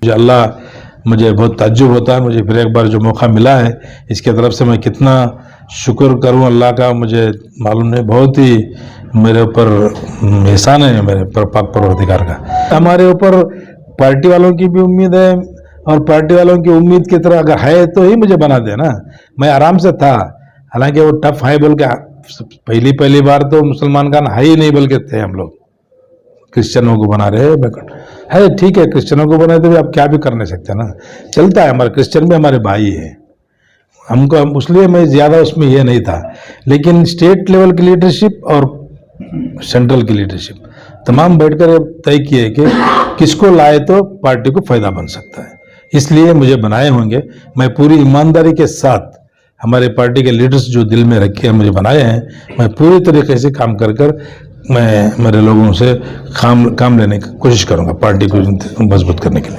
मुझे मुझे बहुत ताज्जुब होता है, मुझे फिर एक बार जो मौका मिला है इसके तरफ से मैं कितना शुक्र करूं अल्लाह का मुझे मालूम नहीं। बहुत ही मेरे ऊपर एहसान है मेरे पर पाक परवरदिगार का। हमारे ऊपर पार्टी वालों की भी उम्मीद है और पार्टी वालों की उम्मीद की तरह अगर है तो ही मुझे बना देना। मैं आराम से था, हालांकि वो टफ है बोल के पहली बार तो मुसलमान का है ही नहीं बोल के थे हम लोग, क्रिश्चियनों को बना रहे है। ठीक है, क्रिश्चियनों को बनाए तो भी आप क्या भी कर नहीं सकते ना, चलता है। हमारे क्रिश्चियन भी हमारे भाई है हमको, इसलिए मैं ज़्यादा उसमें ये नहीं था। लेकिन स्टेट लेवल की लीडरशिप और सेंट्रल की लीडरशिप तमाम बैठकर तय किए कि किसको लाए तो पार्टी को फायदा बन सकता है, इसलिए मुझे बनाए होंगे। मैं पूरी ईमानदारी के साथ हमारे पार्टी के लीडर्स जो दिल में रखे मुझे बनाए हैं, मैं पूरी तरीके से काम कर मैं मेरे लोगों से काम लेने की कोशिश करूंगा पार्टी को मजबूत करने के लिए।